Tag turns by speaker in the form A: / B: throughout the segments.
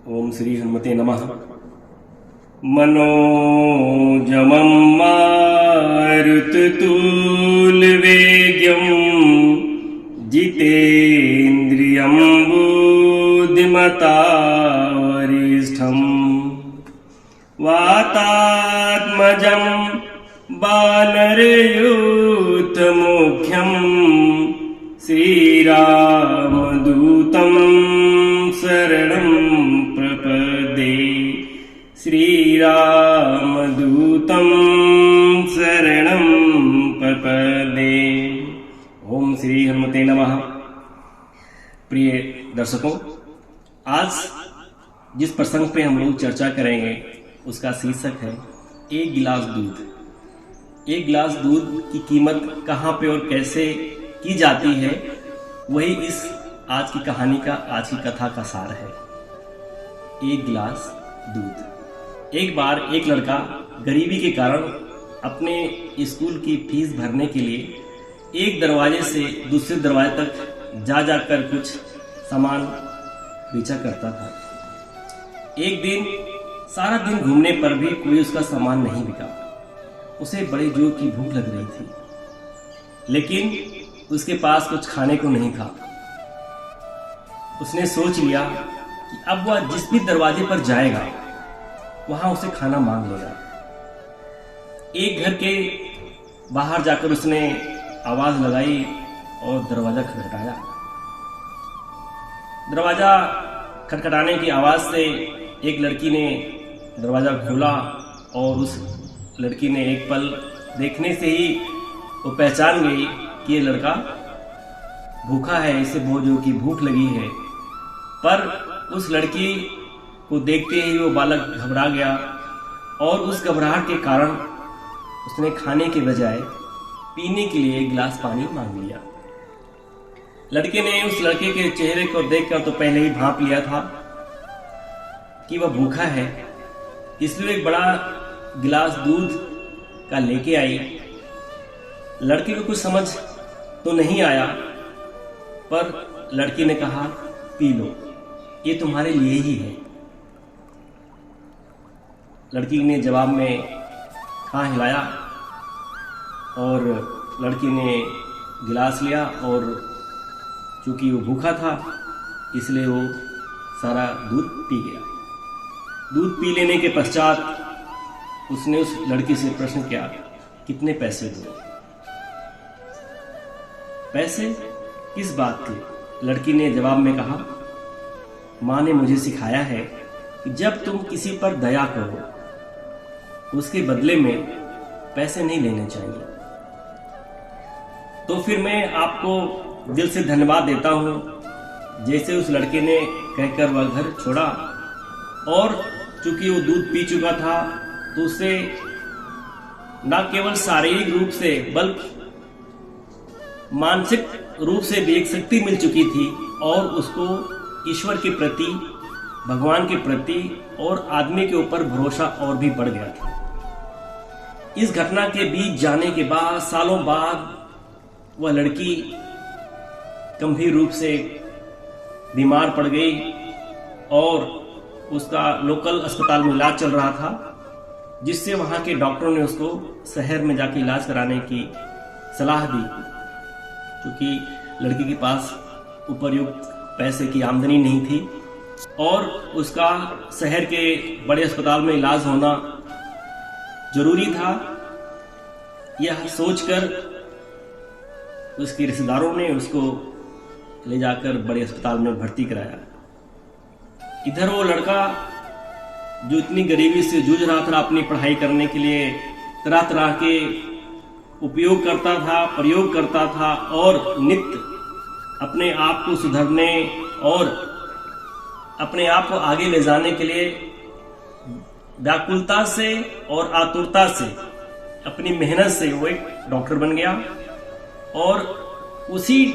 A: ओम श्री हनुमते नमः। मनोजमं मारुततुल्यवेगं जितेन्द्रियं बुद्धिमतां वरिष्ठं वातात्मजं वानरयूथमुख्यं श्रीरामदूतं शरणं प्रपद्ये। श्रीरामदूतं शरणं प्रपद्ये। ओम श्री हनुमते नमः। प्रिय दर्शकों, आज जिस प्रसंग पे हम लोग चर्चा करेंगे उसका शीर्षक है एक गिलास दूध। एक गिलास दूध की कीमत कहाँ पे और कैसे की जाती है, वही इस आज की कहानी का, आज की कथा का सार है। एक गिलास दूध। एक बार एक लड़का गरीबी के कारण अपने स्कूल की फीस भरने के लिए एक दरवाजे से दूसरे दरवाजे तक जा जाकर कुछ सामान बेचा करता था। एक दिन सारा दिन घूमने पर भी कोई उसका सामान नहीं बिका। उसे बड़े जोर की भूख लग रही थी, लेकिन उसके पास कुछ खाने को नहीं था। उसने सोच लिया कि अब वह जिस भी दरवाजे पर जाएगा वहां उसे खाना मांग लेगा। एक घर के बाहर जाकर उसने आवाज लगाई और दरवाजा खटखटाया। दरवाजा खटखटाने की आवाज से एक लड़की ने दरवाजा खोला और उस लड़की ने एक पल देखने से ही वो पहचान गई कि ये लड़का भूखा है, इसे बहुत जोर की भूख लगी है। पर उस लड़की को देखते ही वो बालक घबरा गया और उस घबराहट के कारण उसने खाने के बजाय पीने के लिए एक गिलास पानी मांग लिया। लड़के ने उस लड़के के चेहरे को देखकर तो पहले ही भांप लिया था कि वह भूखा है, इसलिए एक बड़ा गिलास दूध का लेके आई। लड़के को कुछ समझ तो नहीं आया, पर लड़की ने कहा, पी लो, ये तुम्हारे लिए ही है। लड़की ने जवाब में हाँ हिलाया और लड़की ने गिलास लिया और चूंकि वो भूखा था इसलिए वो सारा दूध पी गया। दूध पी लेने के पश्चात उसने उस लड़की से प्रश्न किया, कितने पैसे दो? पैसे किस बात के? लड़की ने जवाब में कहा, माँ ने मुझे सिखाया है कि जब तुम किसी पर दया करो उसके बदले में पैसे नहीं लेने चाहिए। तो फिर मैं आपको दिल से धन्यवाद देता हूँ। जैसे उस लड़के ने कहकर वह घर छोड़ा और चूंकि वो दूध पी चुका था तो उसे न केवल शारीरिक रूप से बल्कि मानसिक रूप से भी एक शक्ति मिल चुकी थी और उसको ईश्वर के प्रति, भगवान के प्रति और आदमी के ऊपर भरोसा और भी बढ़ गया था। इस घटना के बीच जाने के बाद सालों बाद वह लड़की गंभीर रूप से बीमार पड़ गई और उसका लोकल अस्पताल में इलाज चल रहा था, जिससे वहां के डॉक्टरों ने उसको शहर में जाके इलाज कराने की सलाह दी, क्योंकि लड़की के पास उपयुक्त पैसे की आमदनी नहीं थी और उसका शहर के बड़े अस्पताल में इलाज होना जरूरी था। यह सोचकर उसके रिश्तेदारों ने उसको ले जाकर बड़े अस्पताल में भर्ती कराया। इधर वो लड़का जो इतनी गरीबी से जूझ रहा था, अपनी पढ़ाई करने के लिए तरह तरह के उपयोग करता था, प्रयोग करता था और नित्य अपने आप को सुधारने और अपने आप को आगे ले जाने के लिए व्याकुलता से और आतुरता से, अपनी मेहनत से वो एक डॉक्टर बन गया। और उसी,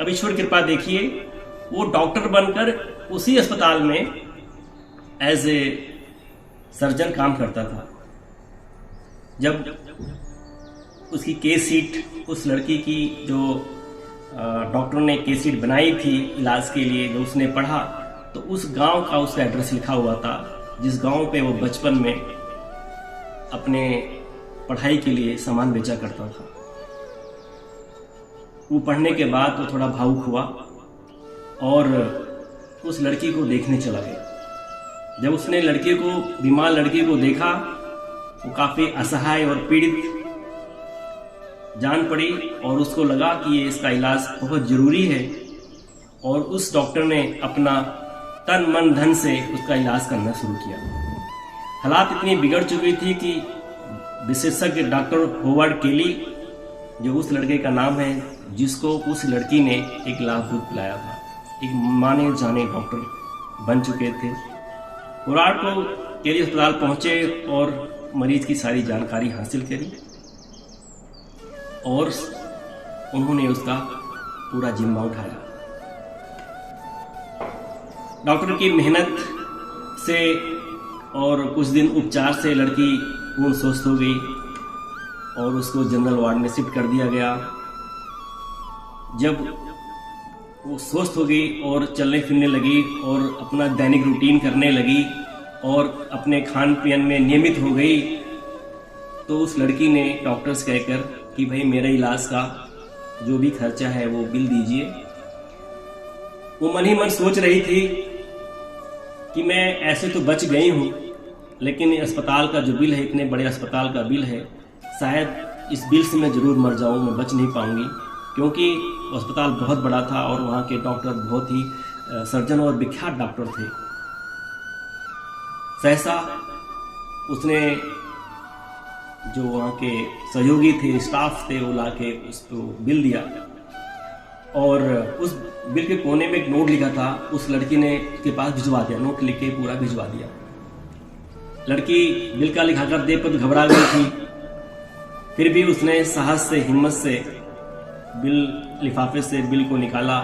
A: अब ईश्वर कृपा देखिए, वो डॉक्टर बनकर उसी अस्पताल में एज ए सर्जन काम करता था। जब उसकी केस शीट, उस लड़की की जो डॉक्टरों ने केस शीट बनाई थी इलाज के लिए, जो उसने पढ़ा, तो उस गांव का उसका एड्रेस लिखा हुआ था, जिस गांव पे वो बचपन में अपने पढ़ाई के लिए सामान बेचा करता था। वो पढ़ने के बाद वो थोड़ा भावुक हुआ और उस लड़की को देखने चला गया। जब उसने लड़के को, बीमार लड़की को देखा, वो काफी असहाय और पीड़ित जान पड़ी और उसको लगा कि ये इसका इलाज बहुत जरूरी है, और उस डॉक्टर ने अपना तन मन धन से उसका इलाज करना शुरू किया। हालात इतनी बिगड़ चुकी थी कि विशेषज्ञ डॉक्टर होवर्ड केली, जो उस लड़के का नाम है, जिसको उस लड़की ने एक गिलास दूध पिलाया था, एक माने जाने डॉक्टर बन चुके थे। होवर्ड को केली अस्पताल पहुंचे और मरीज की सारी जानकारी हासिल करी और उन्होंने उसका पूरा जिम्मा उठाया। डॉक्टर की मेहनत से और कुछ दिन उपचार से लड़की पूर्ण स्वस्थ हो गई और उसको जनरल वार्ड में शिफ्ट कर दिया गया। जब वो स्वस्थ हो गई और चलने फिरने लगी और अपना दैनिक रूटीन करने लगी और अपने खान पीन में नियमित हो गई, तो उस लड़की ने डॉक्टर्स कहकर कि भाई मेरे इलाज का जो भी खर्चा है वो बिल दीजिए। वो मन ही मन सोच रही थी कि मैं ऐसे तो बच गई हूँ, लेकिन अस्पताल का जो बिल है, इतने बड़े अस्पताल का बिल है, शायद इस बिल से मैं जरूर मर जाऊँ, मैं बच नहीं पाऊंगी, क्योंकि अस्पताल बहुत बड़ा था और वहाँ के डॉक्टर बहुत ही सर्जन और विख्यात डॉक्टर थे। सहसा उसने जो वहाँ के सहयोगी थे, स्टाफ थे, वो ला के उसको बिल दिया और उस बिल के कोने में एक नोट लिखा था, उस लड़की ने के पास भिजवा दिया। नोट लिख के पूरा भिजवा दिया। लड़की बिल का लिखाकर देख कर घबरा गई थी, फिर भी उसने साहस से, हिम्मत से बिल लिफाफे से बिल को निकाला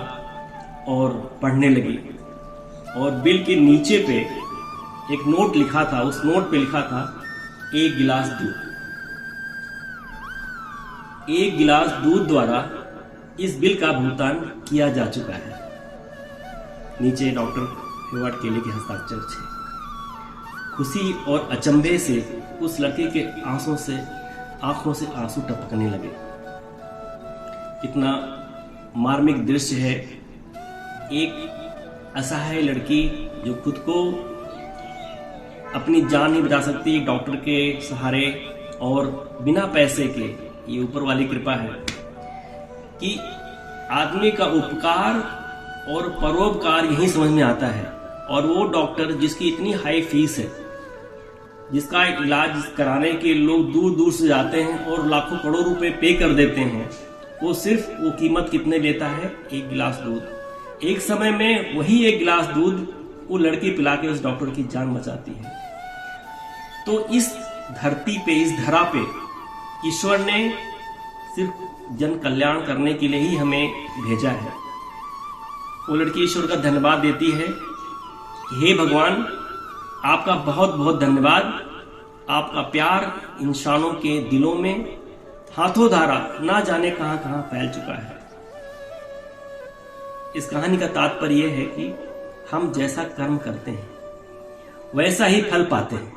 A: और पढ़ने लगी। और बिल के नीचे पे एक नोट लिखा था, उस नोट पे लिखा था 1 गिलास दूध। 1 गिलास दूध द्वारा इस बिल का भुगतान किया जा चुका है। नीचे डॉक्टर होवर्ड केली के हस्ताक्षर थे। खुशी और अचंभे से उस लड़के के आंखों से आंसू टपकने लगे। इतना मार्मिक दृश्य है। एक असहाय लड़की जो खुद को अपनी जान नहीं बचा सकती, डॉक्टर के सहारे और बिना पैसे के, ये ऊपर वाली कृपा है कि आदमी का उपकार और परोपकार यही समझ में आता है। और वो डॉक्टर जिसकी इतनी हाई फीस है, जिसका इलाज कराने के लोग दूर दूर से जाते हैं और लाखों करोड़ रुपए पे कर देते हैं, वो सिर्फ वो कीमत कितने लेता है? 1 गिलास दूध। एक समय में वही 1 गिलास दूध वो लड़की पिला के उस डॉक्टर की जान बचाती है। तो इस धरती पे, इस धरा पे ईश्वर ने सिर्फ जन कल्याण करने के लिए ही हमें भेजा है। वो लड़की ईश्वर का धन्यवाद देती है, हे भगवान आपका बहुत बहुत धन्यवाद, आपका प्यार इंसानों के दिलों में हाथों धारा ना जाने कहां कहां फैल चुका है। इस कहानी का तात्पर्य यह है कि हम जैसा कर्म करते हैं वैसा ही फल पाते हैं।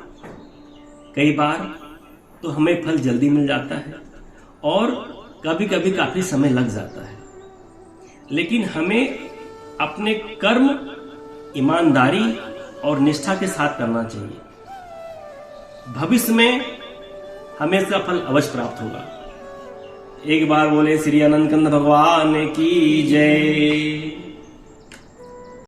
A: कई बार तो हमें फल जल्दी मिल जाता है और कभी कभी काफी समय लग जाता है, लेकिन हमें अपने कर्म ईमानदारी और निष्ठा के साथ करना चाहिए। भविष्य में हमें इसका फल अवश्य प्राप्त होगा। एक बार बोले श्री अनंत कंद भगवान की जय।